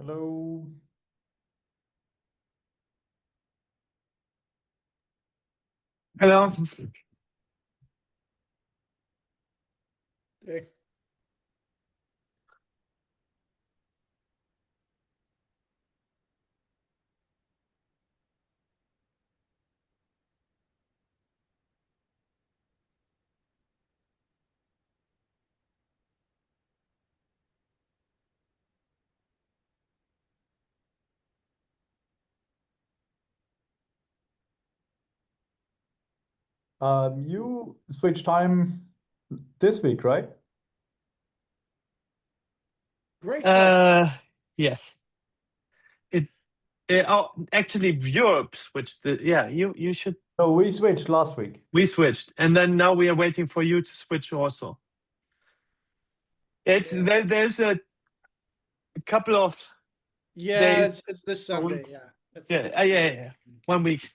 Hello. Hello. Hey. You switched time this week, right? Great question. Yes. Actually, Europe switched. You should. No, we switched last week. We switched, and then now we are waiting for you to switch also. There's a couple of days. It's this Sunday. weeks. Yeah. It's Yeah, this yeah. Sunday. 1 week.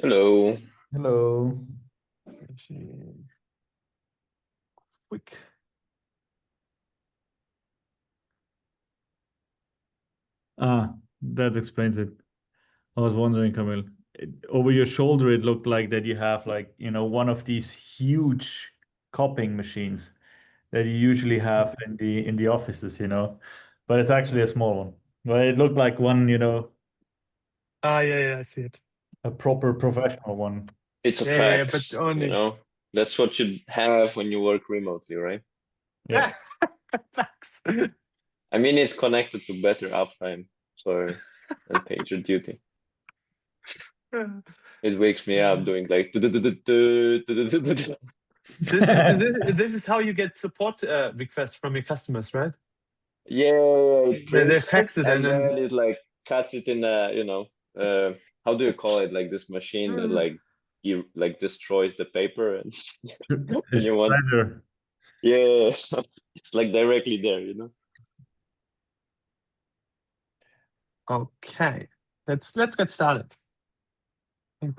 Hello. Hello. Quick. That explains it. I was wondering, Camille, over your shoulder, it looked like that you have one of these huge copying machines that you usually have in the offices, but it's actually a small one. Well, it looked like one, Yeah, I see it. a proper professional one. It's a Yeah, fax, but only. That's what you have when you work remotely, right? Yeah. Thanks. I mean, it's connected to better uptime, and pager duty. It wakes me up doing like This is how you get support requests from your customers, right? Yeah, it They prints fax it and and then then it like cuts it in a, how do you call it? Like this machine that like you like destroys the paper and when you want, Shredder. yeah, it's like directly there. Okay, let's get started. I think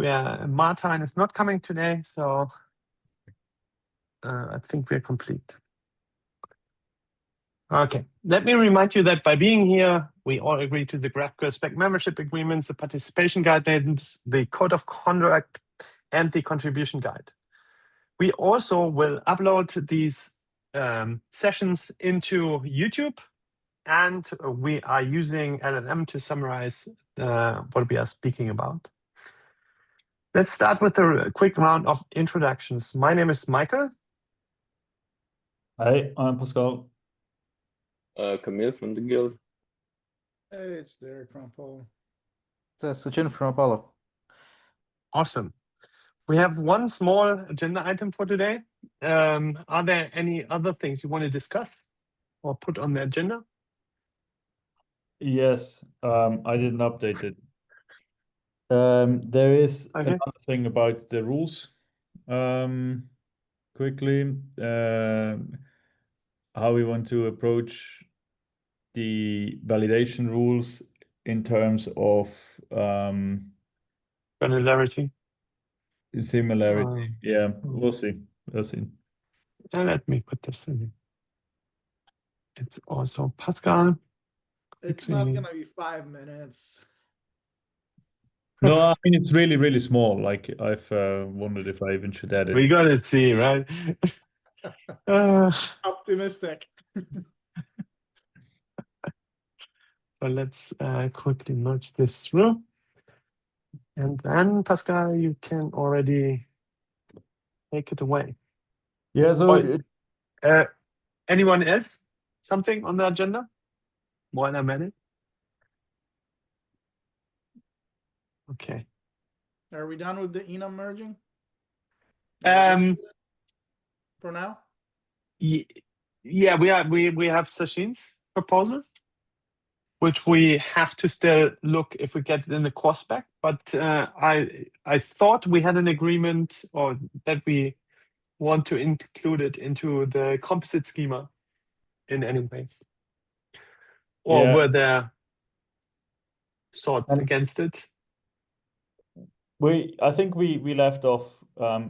Martin is not coming today, so I think we're complete. Okay, let me remind you that by being here, we all agree to the GraphQL Spec membership agreements, the participation guidelines, the code of conduct, and the contribution guide. We also will upload these sessions into YouTube, and we are using LLM to summarize what we are speaking about. Let's start with a quick round of introductions. My name is Michael. Hi, I'm Pascal. Camille from the guild. Hey, it's Derek from Paul. That's Sachin from Apollo. Awesome. We have one small agenda item for today. Are there any other things you want to discuss or put on the agenda? Yes, I didn't update it. There is another thing about the rules. Quickly, how we want to approach the validation rules in terms of Granularity. similarity. Yeah, we'll see. Let me put this in. It's also Pascal. It's not gonna be 5 minutes. No, I mean it's really, really small. Like I've wondered if I even should add it. We gotta see, right? Optimistic. So let's quickly merge this through. And then, Pascal, you can already take it away. Yeah, so anyone else? Something on the agenda? While I'm at it? Okay. Are we done with the enum merging? For now? Yeah, we have Sachin's proposal, which we have to still look if we get it in the core spec. But I thought we had an agreement or that we want to include it into the composite schema in any way. Or were there thoughts against it? I think we left off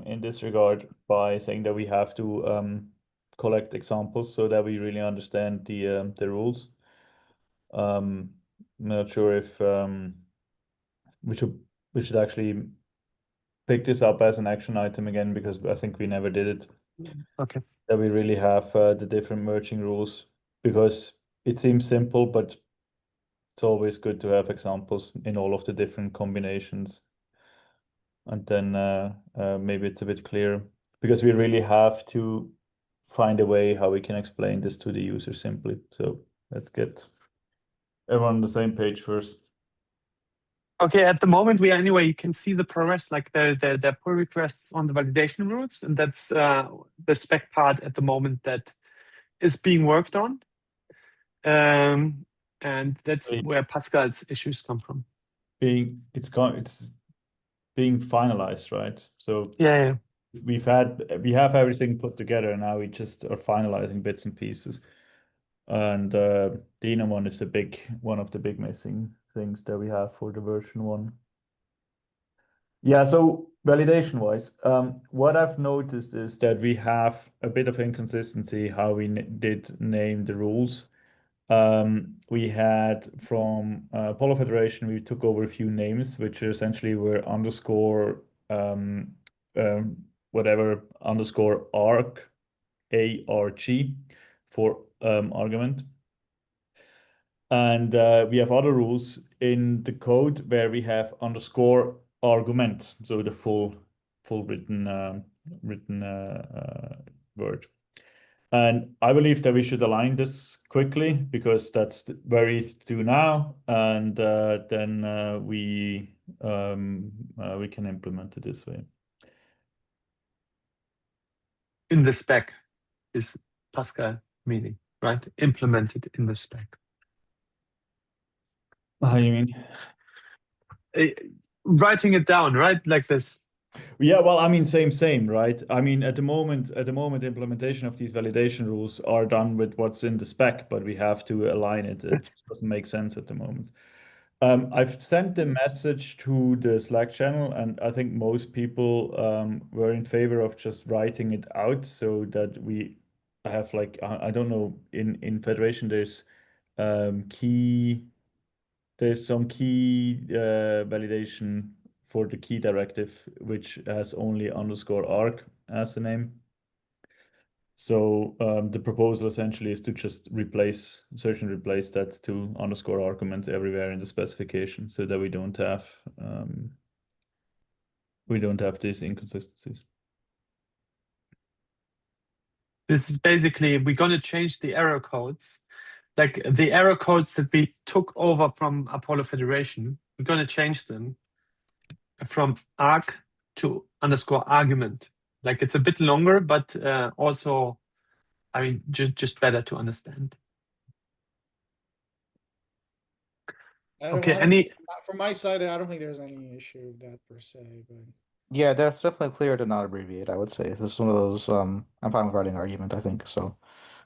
in this regard by saying that we have to collect examples so that we really understand the rules. I'm not sure if we should actually pick this up as an action item again, because I think we never did it. Okay. That we really have the different merging rules, because it seems simple, but it's always good to have examples in all of the different combinations. And then maybe it's a bit clearer, because we really have to find a way how we can explain this to the user simply. So let's get everyone on the same page first. Okay, at the moment you can see the progress, like the pull requests on the validation routes, and that's the spec part at the moment that is being worked on. And that's where Pascal's issues come from. It's being finalized, right? So Yeah. we have everything put together. Now we just are finalizing bits and pieces. And the enum one is one of the big missing things that we have for the version 1. Yeah, so validation wise, what I've noticed is that we have a bit of inconsistency how we did name the rules. We had from Apollo Federation, we took over a few names, which essentially were underscore whatever underscore arg, ARG for argument. And we have other rules in the code where we have underscore argument, so the full written word. And I believe that we should align this quickly, because that's where we do now, and then we can implement it this way. In the spec is Pascal meaning, right? Implemented in the spec. How do you mean? Writing it down, right? Like this. Yeah, well, I mean, same, right? I mean, at the moment, implementation of these validation rules are done with what's in the spec, but we have to align it. It just doesn't make sense at the moment. I've sent a message to the Slack channel, and I think most people were in favor of just writing it out, so that we have, like, I don't know, in Federation there's some key validation for the key directive, which has only underscore arg as the name. So the proposal essentially is to just search and replace that to underscore argument everywhere in the specification, so that we don't have these inconsistencies. This is basically, we're going to change the error codes. Like the error codes that we took over from Apollo Federation, we're going to change them from arg to underscore argument. Like it's a bit longer, but also, I mean, just better to understand. Okay, from my side, I don't think there's any issue with that per se, but Yeah, that's definitely clear to not abbreviate, I would say. This is one of those, I'm fine with writing argument, I think. So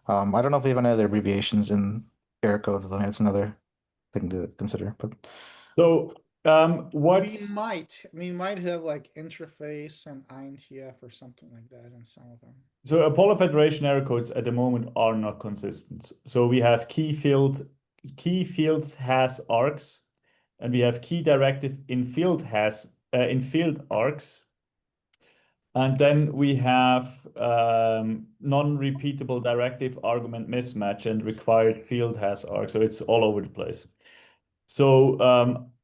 I don't know if we have any other abbreviations in error codes, though. That's another thing to consider. But so we might have like interface and INTF or something like that in some of them. So Apollo Federation error codes at the moment are not consistent. So we have key fields has args, and we have key directive in field args. And then we have non-repeatable directive argument mismatch and required field has arg. So it's all over the place. So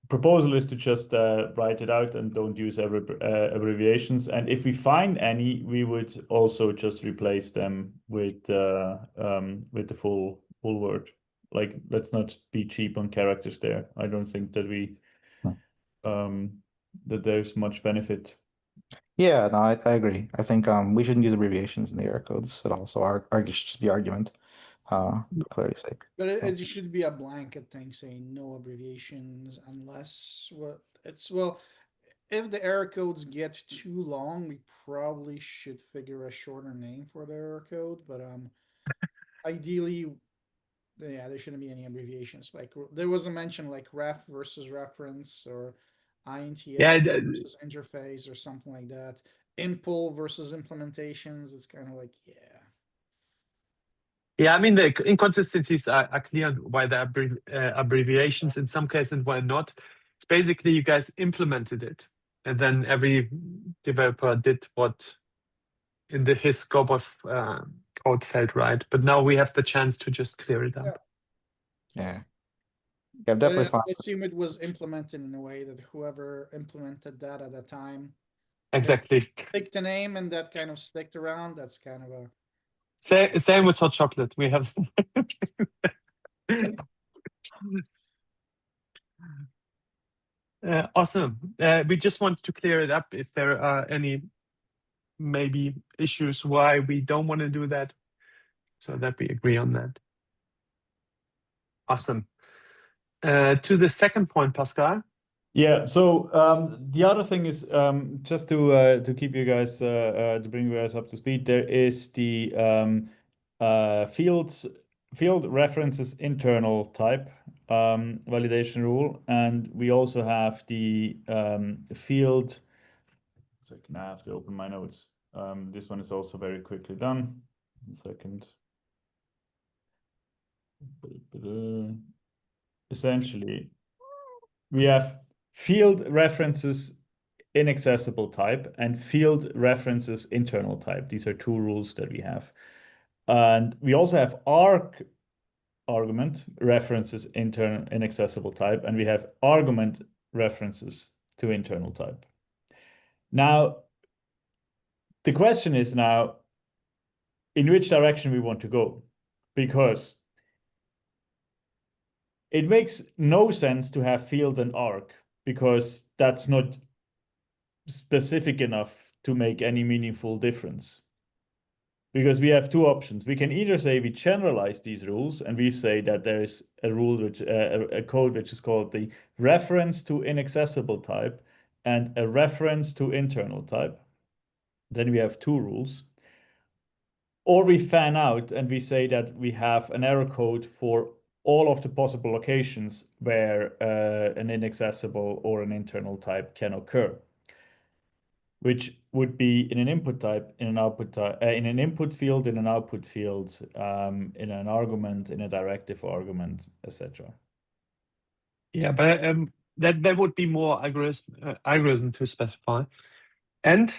proposal is to just write it out and don't use abbreviations. And if we find any, we would also just replace them with the full word. Like, let's not be cheap on characters there. I don't think that that there's much benefit. yeah, no, I agree. I think we shouldn't use abbreviations in the error codes at all. So arg should be argument, for clarity's sake. But it should be a blanket thing saying no abbreviations unless if the error codes get too long, we probably should figure a shorter name for the error code. But ideally, yeah, there shouldn't be any abbreviations. Like there was a mention like ref versus reference or INTF versus interface or something like that. Impl versus implementations. It's kind of like, yeah. Yeah, I mean, the inconsistencies are clear why there are abbreviations in some cases and why not. It's basically you guys implemented it, and then every developer did what in his scope of code felt right. But now we have the chance to just clear it up. Yeah. Yeah, I'm But definitely I fine. assume it was implemented in a way that whoever implemented that at the time Exactly. picked the name and that kind of sticked around. That's kind of a Same with hot chocolate. We have. Awesome. We just want to clear it up if there are any maybe issues why we don't want to do that, so that we agree on that. Awesome. To the second point, Pascal. Yeah, so the other thing is just to keep you guys to bring you guys up to speed, there is the field references internal type validation rule, and we also have the field. Second, I have to open my notes. This one is also very quickly done. 1 second. Essentially, we have field references inaccessible type and field references internal type. These are two rules that we have. And we also have argument references internal inaccessible type, and we have argument references to internal type. Now, the question is now in which direction we want to go, because it makes no sense to have field and arg because that's not specific enough to make any meaningful difference. Because we have two options. We can either say we generalize these rules and we say that there is a rule which a code which is called the reference to inaccessible type and a reference to internal type. Then we have two rules. Or we fan out and we say that we have an error code for all of the possible locations where an inaccessible or an internal type can occur, which would be in an input type, in an output type, in an input field, in an output field, in an argument, in a directive argument, etc. Yeah, but that would be more algorithm to specify. And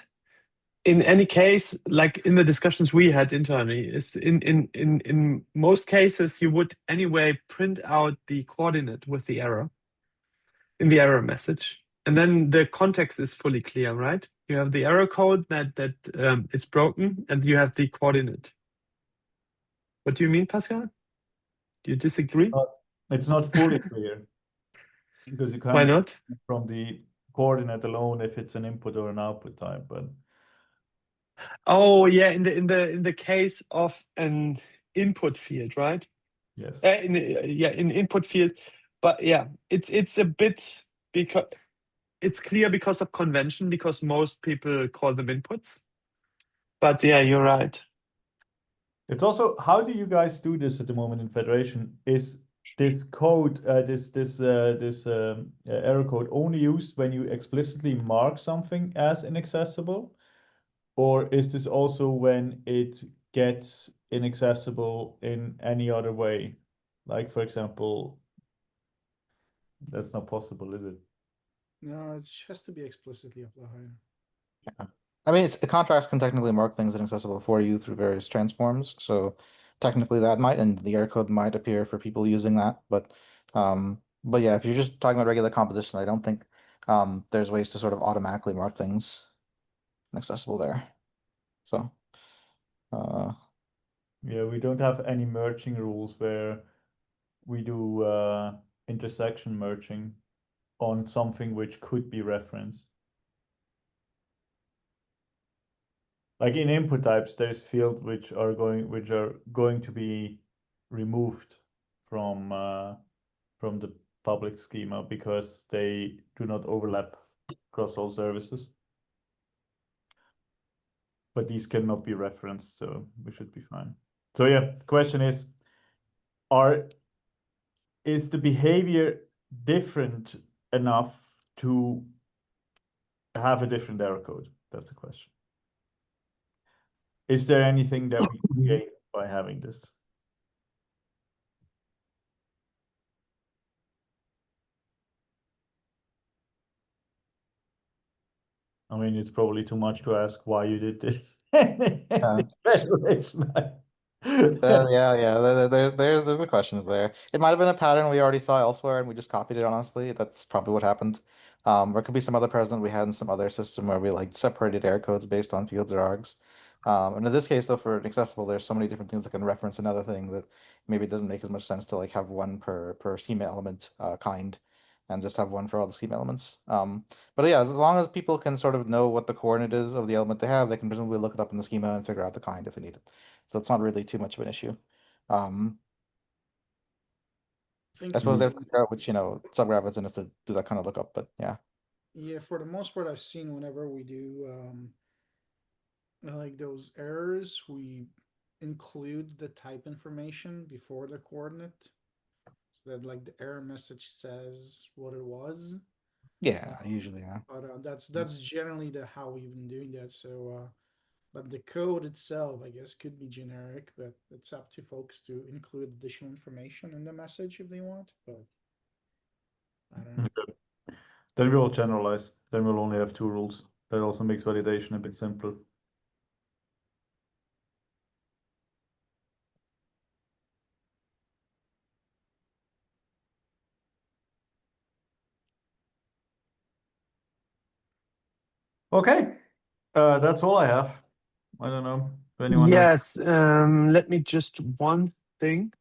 in any case, like in the discussions we had internally, is in most cases you would anyway print out the coordinate with the error in the error message, and then the context is fully clear, right? You have the error code that it's broken, and you have the coordinate. What do you mean, Pascal? Do you disagree? It's not fully clear because you Why can't not? from the coordinate alone if it's an input or an output type, but Oh yeah, in the case of an input field, right? yes. In input field, but yeah, it's a bit because it's clear because of convention, because most people call them inputs. But yeah, you're right. It's also, how do you guys do this at the moment in Federation? Is this code, this error code only used when you explicitly mark something as inaccessible? Or is this also when it gets inaccessible in any other way? Like, for example, that's not possible, is it? no, it has to be explicitly applied. I mean, the contracts can technically mark things inaccessible for you through various transforms. So technically that might, and the error code might appear for people using that. But yeah, if you're just talking about regular composition, I don't think there's ways to sort of automatically mark things inaccessible there. So Yeah, we don't have any merging rules where we do intersection merging on something which could be referenced. Like in input types, there's fields which are going to be removed from the public schema because they do not overlap across all services. But these cannot be referenced, so we should be fine. So yeah, the question is the behavior different enough to have a different error code? That's the question. Is there anything that we can gain by having this? I mean, it's probably too much to ask why you did this. Federation. There's the questions there. It might have been a pattern we already saw elsewhere and we just copied it, honestly. That's probably what happened. There could be some other precedent we had in some other system where we like separated error codes based on fields or args. And in this case, though, for accessible, there's so many different things that can reference another thing that maybe it doesn't make as much sense to like have one per schema element kind and just have one for all the schema elements. But yeah, as long as people can sort of know what the coordinate is of the element they have, they can presumably look it up in the schema and figure out the kind if they need it. So it's not really too much of an issue. I suppose they have to figure out which, subgraph it's in to do that kind of lookup, but yeah. Yeah, for the most part, I've seen whenever we do like those errors, we include the type information before the coordinate, so that like the error message says what it was. Yeah, usually, yeah. But that's generally how we've been doing that. So, but the code itself, I guess, could be generic, but it's up to folks to include additional information in the message if they want. But I don't know. Okay. Then we will generalize. Then we'll only have 2 rules. That also makes validation a bit simpler. Okay, that's all I have. I don't know if anyone has. Yes, let me just one thing.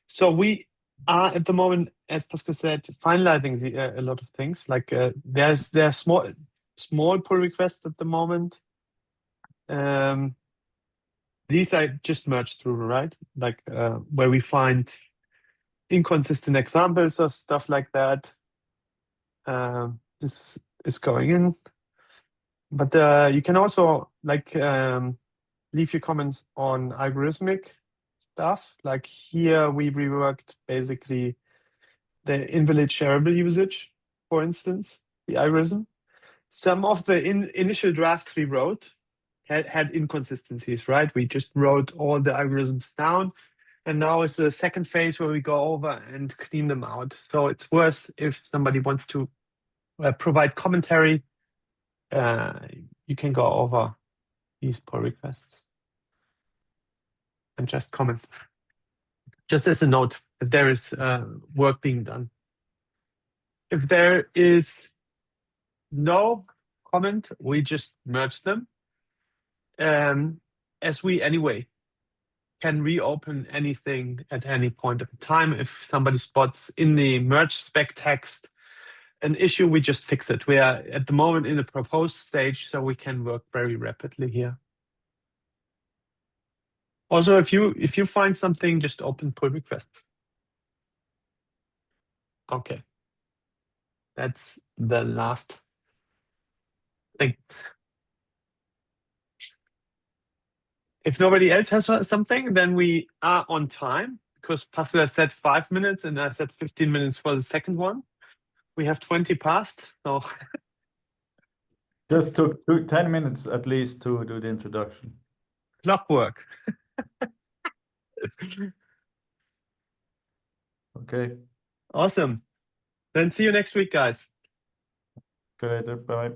So we are at the moment, as Pascal said, finalizing a lot of things. Like there's small pull requests at the moment. These I just merged through, right? Like where we find inconsistent examples or stuff like that. This is going in. But you can also like leave your comments on algorithmic stuff. Like here we reworked basically the invalid shareable usage, for instance, the algorithm. Some of the initial drafts we wrote had inconsistencies, right? We just wrote all the algorithms down, and now it's the second phase where we go over and clean them out. So it's worth if somebody wants to provide commentary, you can go over these pull requests and just comment. Just as a note, if there is work being done. If there is no comment, we just merge them. As we anyway can reopen anything at any point of time. If somebody spots in the merge spec text an issue, we just fix it. We are at the moment in a proposed stage, so we can work very rapidly here. Also, if you find something, just open pull requests. Okay. That's the last thing. If nobody else has something, then we are on time because Pascal said 5 minutes and I said 15 minutes for the second one. We have 20 past, so Just took 10 minutes at least to do the introduction. clockwork. Okay. Awesome. Then see you next week, guys. See you later. Bye.